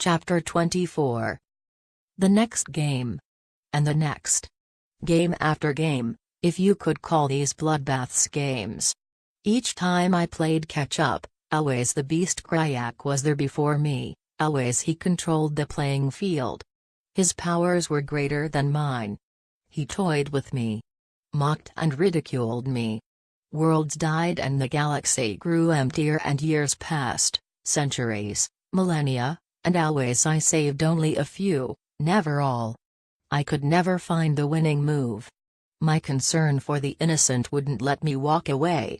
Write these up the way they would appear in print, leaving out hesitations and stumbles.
Chapter 24. The next game. And the next. Game after game, if you could call these bloodbaths games. Each time I played catch-up, always the beast Kryak was there before me, always he controlled the playing field. His powers were greater than mine. He toyed with me. Mocked and ridiculed me. Worlds died and the galaxy grew emptier and years passed, centuries, millennia, and always I saved only a few, never all. I could never find the winning move. My concern for the innocent wouldn't let me walk away.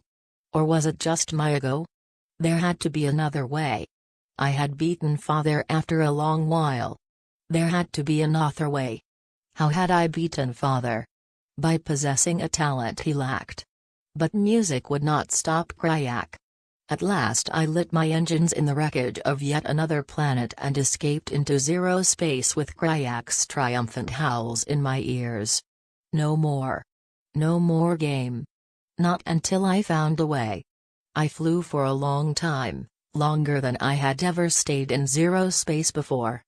Or was it just my ego? There had to be another way. I had beaten Father after a long while. There had to be another way. How had I beaten Father? By possessing a talent he lacked. But music would not stop Kryak. At last I lit my engines in the wreckage of yet another planet and escaped into zero space with Kryak's triumphant howls in my ears. No more. No more game. Not until I found a way. I flew for a long time, longer than I had ever stayed in zero space before.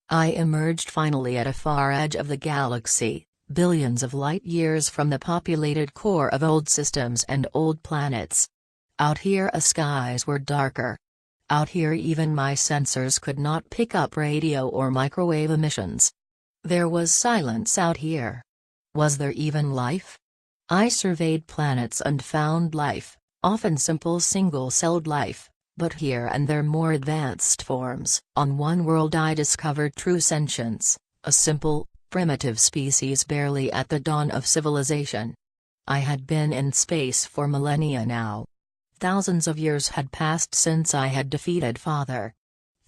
I emerged finally at a far edge of the galaxy, billions of light years from the populated core of old systems and old planets. Out here skies were darker. Out here even my sensors could not pick up radio or microwave emissions. There was silence out here. Was there even life? I surveyed planets and found life, often simple single-celled life, but here and there more advanced forms. On one world I discovered true sentience, a simple, primitive species barely at the dawn of civilization. I had been in space for millennia now. Thousands of years had passed since I had defeated Father.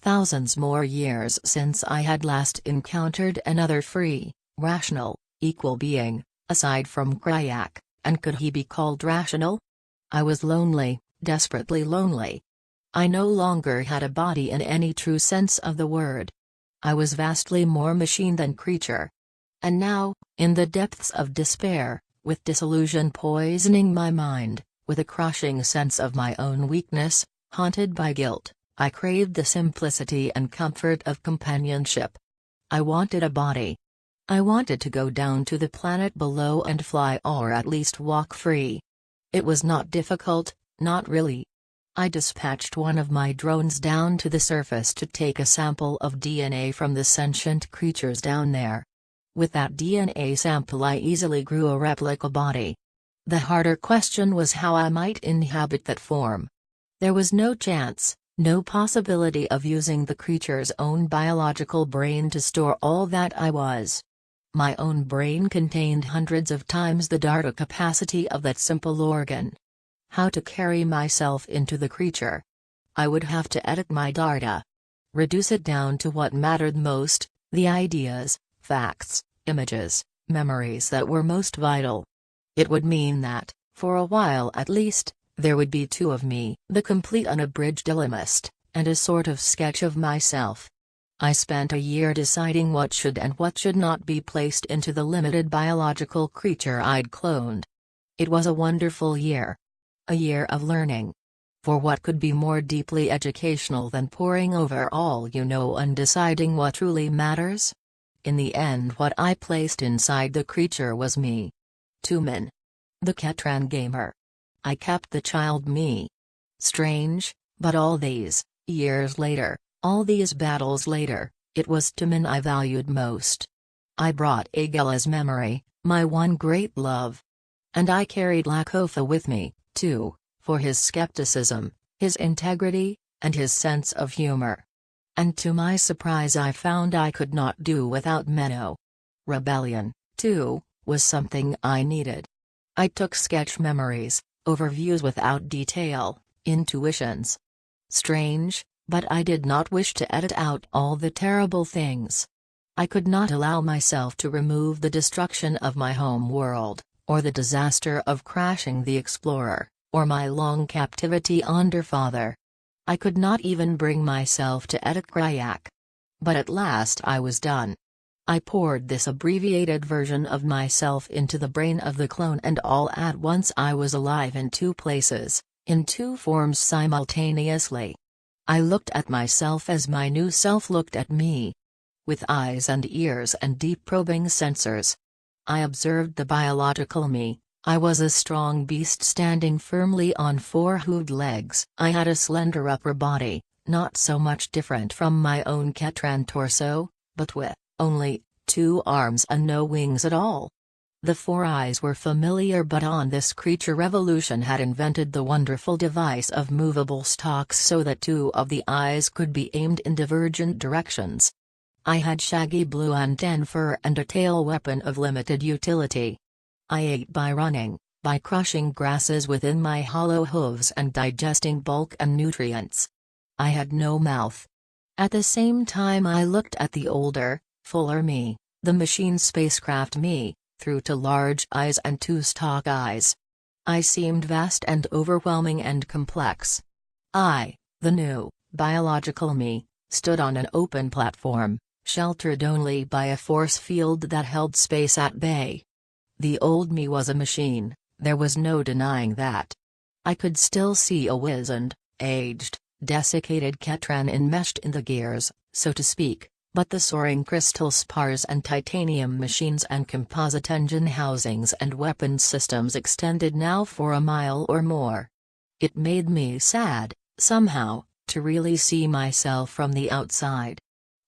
Thousands more years since I had last encountered another free, rational, equal being, aside from Kryak, and could he be called rational? I was lonely, desperately lonely. I no longer had a body in any true sense of the word. I was vastly more machine than creature. And now, in the depths of despair, with disillusion poisoning my mind, with a crushing sense of my own weakness, haunted by guilt, I craved the simplicity and comfort of companionship. I wanted a body. I wanted to go down to the planet below and fly or at least walk free. It was not difficult, not really. I dispatched one of my drones down to the surface to take a sample of DNA from the sentient creatures down there. With that DNA sample I easily grew a replica body. The harder question was how I might inhabit that form. There was no chance, no possibility of using the creature's own biological brain to store all that I was. My own brain contained hundreds of times the data capacity of that simple organ. How to carry myself into the creature? I would have to edit my data. Reduce it down to what mattered most, the ideas, facts, images, memories that were most vital. It would mean that, for a while at least, there would be two of me, the complete unabridged Ellimist, and a sort of sketch of myself. I spent a year deciding what should and what should not be placed into the limited biological creature I'd cloned. It was a wonderful year. A year of learning. For what could be more deeply educational than poring over all you know and deciding what truly matters? In the end what I placed inside the creature was me. Tumen. The Ketran gamer. I kept the child me. Strange, but all these years later, all these battles later, it was Tumen I valued most. I brought Agela's memory, my one great love. And I carried Lakofa with me, too, for his skepticism, his integrity, and his sense of humor. And to my surprise I found I could not do without Menno. Rebellion, too, was something I needed. I took sketch memories, overviews without detail, intuitions. Strange, but I did not wish to edit out all the terrible things. I could not allow myself to remove the destruction of my home world, or the disaster of crashing the Explorer, or my long captivity under Father. I could not even bring myself to edit Kryak. But at last I was done. I poured this abbreviated version of myself into the brain of the clone and all at once I was alive in two places, in two forms simultaneously. I looked at myself as my new self looked at me. With eyes and ears and deep probing sensors. I observed the biological me. I was a strong beast standing firmly on four hooved legs. I had a slender upper body, not so much different from my own Ketran torso, but with only 2 arms and no wings at all. The 4 eyes were familiar, but on this creature Revolution had invented the wonderful device of movable stalks so that 2 of the eyes could be aimed in divergent directions. I had shaggy blue and tan fur and a tail weapon of limited utility. I ate by running, by crushing grasses within my hollow hooves and digesting bulk and nutrients. I had no mouth. At the same time I looked at the older, fuller me, the machine spacecraft me, through 2 large eyes and 2 stalk eyes. I seemed vast and overwhelming and complex. I, the new, biological me, stood on an open platform, sheltered only by a force field that held space at bay. The old me was a machine, there was no denying that. I could still see a wizened, aged, desiccated Ketran enmeshed in the gears, so to speak, but the soaring crystal spars and titanium machines and composite engine housings and weapons systems extended now for a mile or more. It made me sad, somehow, to really see myself from the outside.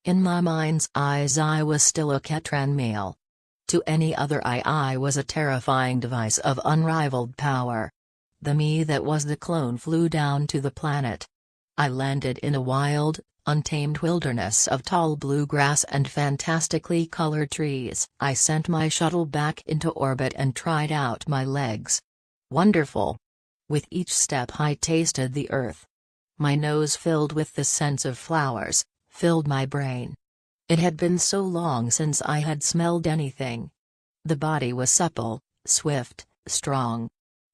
In my mind's eyes I was still a Ketran male. To any other eye I was a terrifying device of unrivaled power. The me that was the clone flew down to the planet. I landed in a wild, untamed wilderness of tall blue grass and fantastically colored trees. I sent my shuttle back into orbit and tried out my legs. Wonderful! With each step I tasted the earth. My nose filled with the scents of flowers, filled my brain. It had been so long since I had smelled anything. The body was supple, swift, strong.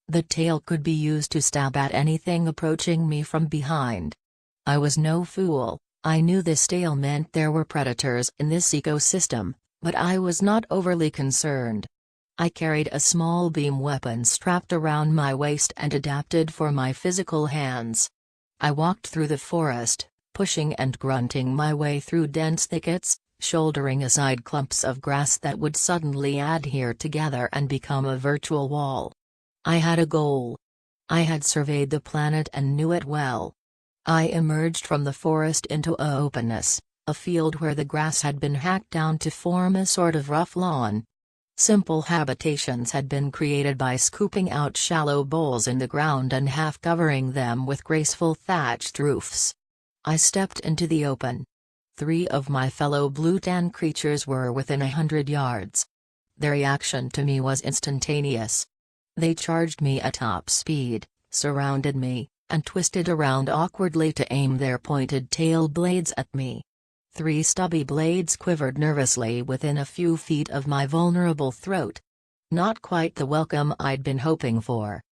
The tail could be used to stab at anything approaching me from behind. I was no fool, I knew this tail meant there were predators in this ecosystem, but I was not overly concerned. I carried a small beam weapon strapped around my waist and adapted for my physical hands. I walked through the forest, pushing and grunting my way through dense thickets, shouldering aside clumps of grass that would suddenly adhere together and become a virtual wall. I had a goal. I had surveyed the planet and knew it well. I emerged from the forest into a openness, a field where the grass had been hacked down to form a sort of rough lawn. Simple habitations had been created by scooping out shallow bowls in the ground and half covering them with graceful thatched roofs. I stepped into the open. 3 of my fellow blue-tan creatures were within 100 yards. Their reaction to me was instantaneous. They charged me at top speed, surrounded me, and twisted around awkwardly to aim their pointed tail blades at me. 3 stubby blades quivered nervously within a few feet of my vulnerable throat. Not quite the welcome I'd been hoping for.